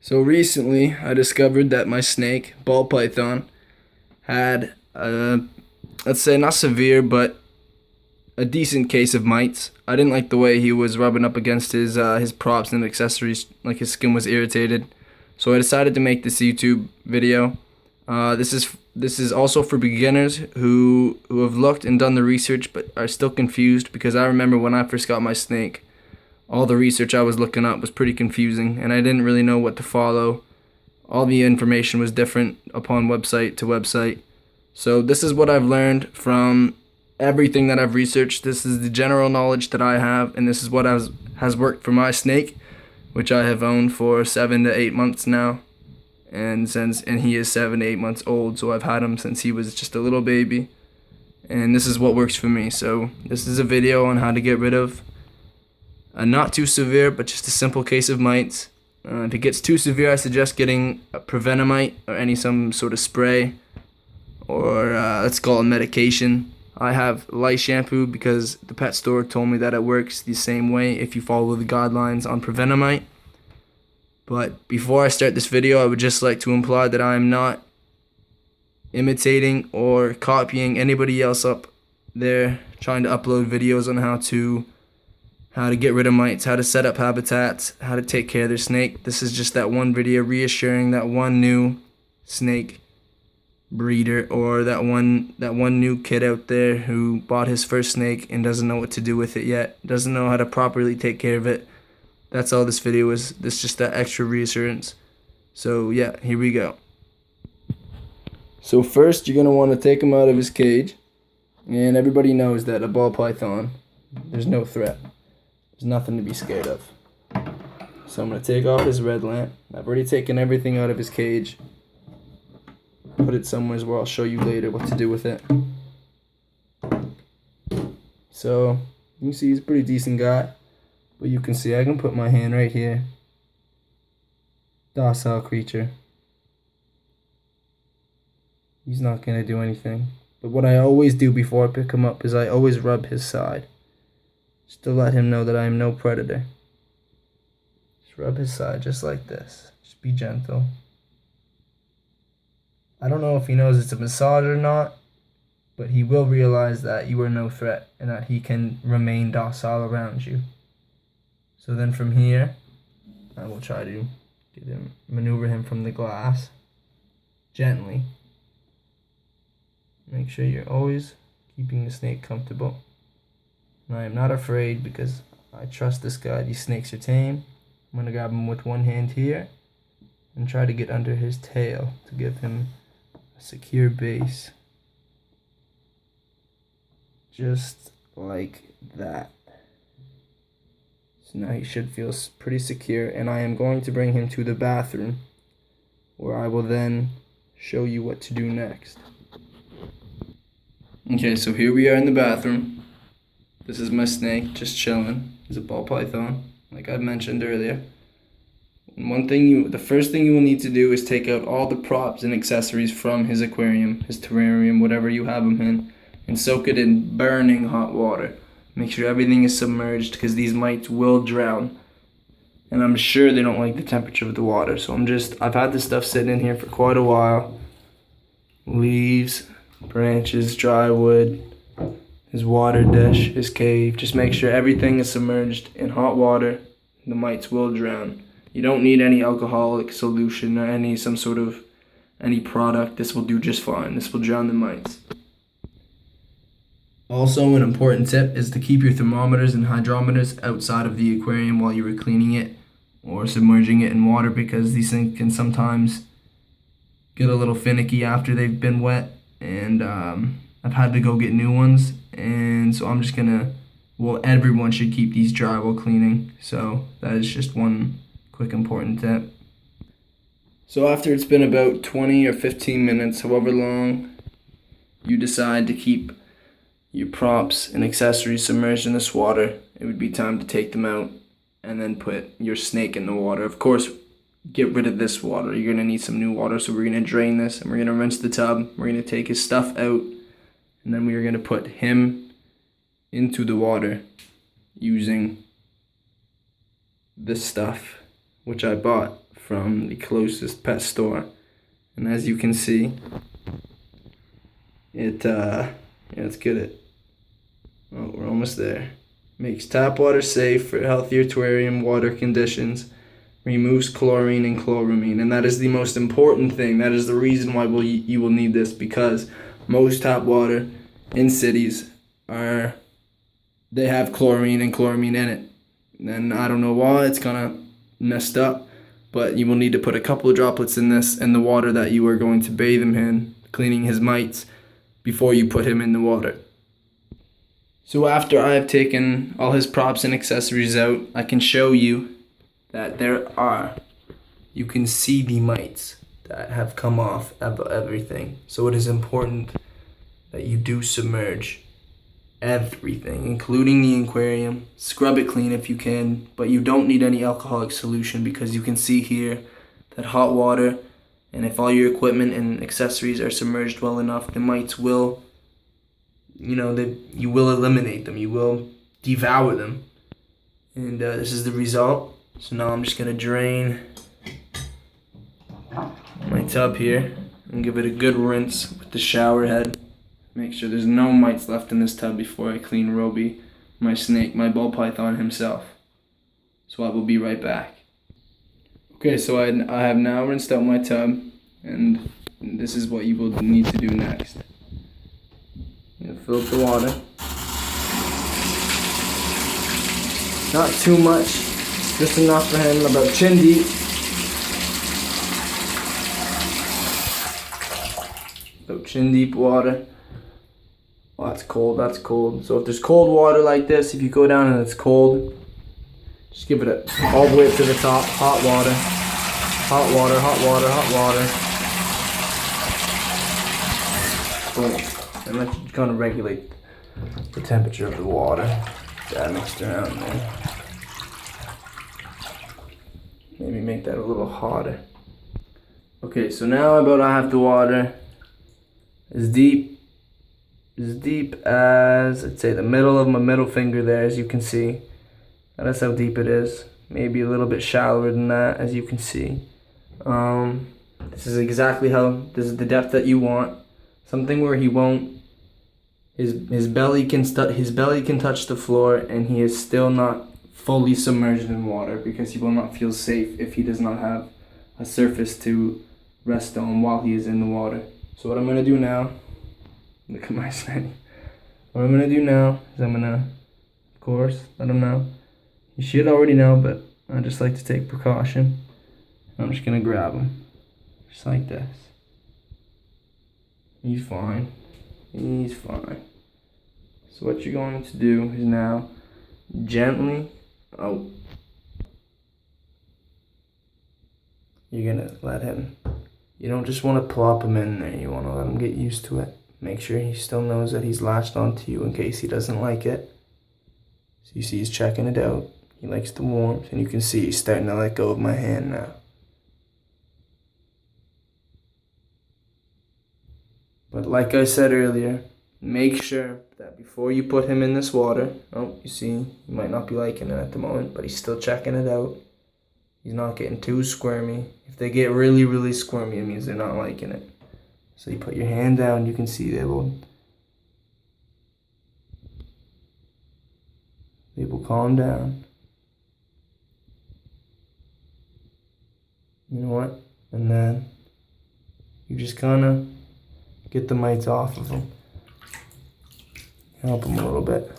So recently, I discovered that my snake, ball python, had let's say not severe, but a decent case of mites. I didn't like the way he was rubbing up against his props and accessories, like his skin was irritated. So I decided to make this YouTube video. This is also for beginners who have looked and done the research but are still confused, because I remember when I first got my snake, all the research I was looking up was pretty confusing and I didn't really know what to follow. All the information was different upon website to website. So this is what I've learned from everything that I've researched. This is the general knowledge that I have, and this is what has worked for my snake, which I have owned for 7 to 8 months now. And he is 7 to 8 months old, so I've had him since he was just a little baby. And this is what works for me. So this is a video on how to get rid of a not too severe, but just a simple case of mites. If it gets too severe, I suggest getting a Prevenamite or some sort of spray, or let's call it medication. I have lice shampoo because the pet store told me that it works the same way if you follow the guidelines on Prevenamite. But before I start this video, I would just like to imply that I am not imitating or copying anybody else up there trying to upload videos on how to get rid of mites, how to set up habitats, how to take care of their snake. This is just that one video reassuring that one new snake breeder, or that one new kid out there who bought his first snake and doesn't know what to do with it yet, doesn't know how to properly take care of it. That's all this video is. This is just that extra reassurance. So yeah, here we go. So first, you're gonna want to take him out of his cage, and everybody knows that a ball python, there's no threat. There's nothing to be scared of. So I'm going to take off his red lamp. I've already taken everything out of his cage. Put it somewhere where I'll show you later what to do with it. So you can see he's a pretty decent guy. But you can see I can put my hand right here. Docile creature. He's not going to do anything. But what I always do before I pick him up is I always rub his side, just to let him know that I am no predator. Just rub his side just like this. Just be gentle. I don't know if he knows it's a massage or not, but he will realize that you are no threat and that he can remain docile around you. So then from here, I will try to maneuver him from the glass gently. Make sure you're always keeping the snake comfortable. And I am not afraid because I trust this guy. These snakes are tame. I'm going to grab him with one hand here and try to get under his tail to give him a secure base. Just like that. So now he should feel pretty secure, and I am going to bring him to the bathroom, where I will then show you what to do next. Okay, so here we are in the bathroom. This is my snake, just chilling. He's a ball python, like I mentioned earlier. And the first thing you will need to do is take out all the props and accessories from his aquarium, his terrarium, whatever you have him in, and soak it in burning hot water. Make sure everything is submerged, because these mites will drown. And I'm sure they don't like the temperature of the water, so I've had this stuff sitting in here for quite a while. Leaves, branches, dry wood, his water dish, his cave. Just make sure everything is submerged in hot water. The mites will drown. You don't need any alcoholic solution or any product. This will do just fine. This will drown the mites. Also, an important tip is to keep your thermometers and hydrometers outside of the aquarium while you are cleaning it or submerging it in water, because these things can sometimes get a little finicky after they've been wet, and I've had to go get new ones, and so I'm just everyone should keep these dry while cleaning. So that is just one quick important tip. So after it's been about 20 or 15 minutes, however long you decide to keep your props and accessories submerged in this water, it would be time to take them out and then put your snake in the water. Of course, get rid of this water. You're going to need some new water, so we're going to drain this and we're going to rinse the tub. We're going to take his stuff out, and then we are going to put him into the water using this stuff, which I bought from the closest pet store. And as you can see, let's get it. Oh, we're almost there. Makes tap water safe for healthy terrarium water conditions. Removes chlorine and chloramine, and that is the most important thing. That is the reason why you will need this, because most tap water in cities they have chlorine and chloramine in it. And I don't know why it's kind of messed up, but you will need to put a couple of droplets in the water that you are going to bathe him in, cleaning his mites, before you put him in the water. So after I have taken all his props and accessories out, I can show you that you can see the mites that have come off of everything. So it is important that you do submerge everything, including the aquarium. Scrub it clean if you can, but you don't need any alcoholic solution, because you can see here that hot water, and if all your equipment and accessories are submerged well enough, the mites will, you will eliminate them, you will devour them. And this is the result. So now I'm just gonna drain my tub here and give it a good rinse with the shower head. Make sure there's no mites left in this tub before I clean Roby, my snake, my ball python himself. So I will be right back. Okay, so I have now rinsed out my tub, and this is what you will need to do next. You fill up the water. Not too much. Just enough for him, about chin deep. About chin deep water. Oh, that's cold, that's cold. So if there's cold water like this, if you go down and it's cold, just give it all the way up to the top. Hot water. Hot water, hot water, hot water. Boom. And that kind of regulate the temperature of the water. That mixed around there. Maybe make that a little hotter. Okay, so now I have the water as deep as, I'd say, the middle of my middle finger there, as you can see. That's how deep it is. Maybe a little bit shallower than that, as you can see. This is the depth that you want. Something where he won't, his belly can touch the floor, and he is still not fully submerged in water, because he will not feel safe if he does not have a surface to rest on while he is in the water. So what I'm going to do now, look at my snake. What I'm going to do now is I'm going to, of course, let him know. He should already know, but I just like to take precaution. I'm just going to grab him, just like this. He's fine. He's fine. So what you're going to do is now gently, you're gonna let him, you don't just want to plop him in there, you want to let him get used to it. Make sure he still knows that he's latched onto you in case he doesn't like it. So you see he's checking it out. He likes the warmth, and you can see he's starting to let go of my hand now. But like I said earlier, make sure that before you put him in this water, you see, he might not be liking it at the moment, but he's still checking it out. He's not getting too squirmy. If they get really, really squirmy, it means they're not liking it. So you put your hand down, you can see they will calm down. You know what? And then you just kind of get the mites off of him. Help him a little bit.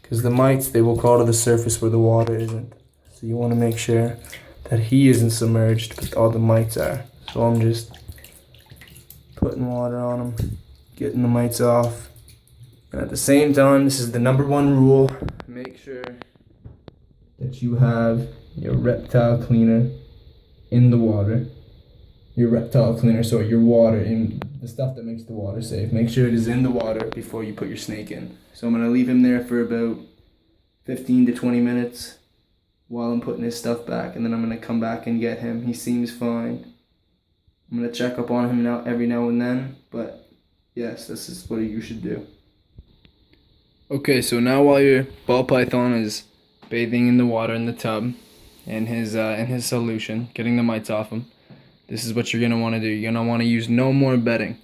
Because the mites, they will crawl to the surface where the water isn't. So you want to make sure that he isn't submerged, but all the mites are. So I'm just putting water on him, getting the mites off. And at the same time, this is the #1 rule. Make sure that you have your reptile cleaner in the water. Your water, in the stuff that makes the water safe. Make sure it is in the water before you put your snake in. So I'm going to leave him there for about 15 to 20 minutes while I'm putting his stuff back, and then I'm going to come back and get him. He seems fine. I'm going to check up on him every now and then, but yes, this is what you should do. Okay, so now while your ball python is bathing in the water in the tub, in his solution, getting the mites off him. This is what you're gonna want to do. You're gonna want to use no more bedding.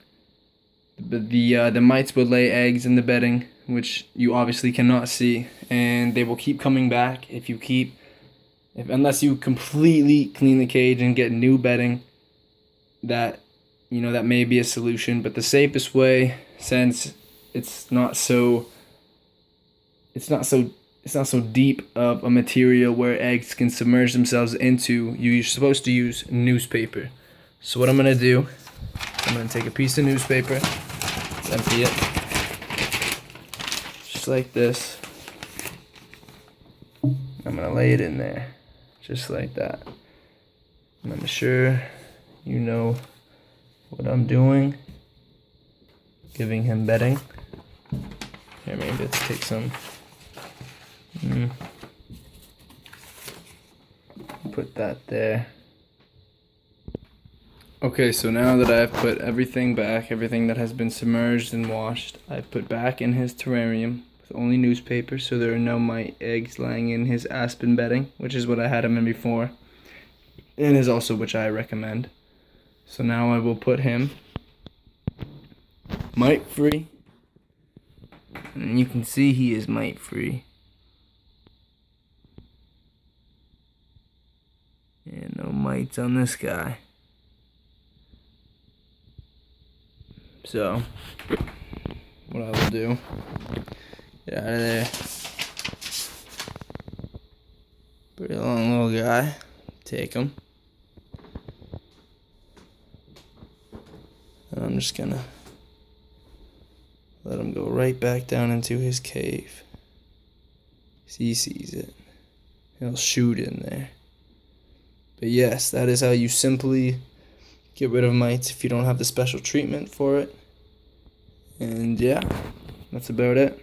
The mites will lay eggs in the bedding, which you obviously cannot see, and they will keep coming back unless you completely clean the cage and get new bedding. That may be a solution, but the safest way, since it's not so deep of a material where eggs can submerge themselves into, you're supposed to use newspaper. So what I'm gonna do, I'm gonna take a piece of newspaper, let's empty it, just like this. I'm gonna lay it in there, just like that. And I'm sure you know what I'm doing. Giving him bedding. Here, maybe let's take some. Put that there. Okay, so now that I've put everything back, everything that has been submerged and washed, I've put back in his terrarium with only newspaper, so there are no mite eggs lying in his aspen bedding, which is what I had him in before, and is also which I recommend. So now I will put him mite free, and you can see he is mite free. And no mites on this guy. So, what I will do, get out of there. Pretty long little guy. Take him. And I'm just gonna let him go right back down into his cave. He sees it. He'll shoot in there. But yes, that is how you simply get rid of mites if you don't have the special treatment for it. And yeah, that's about it.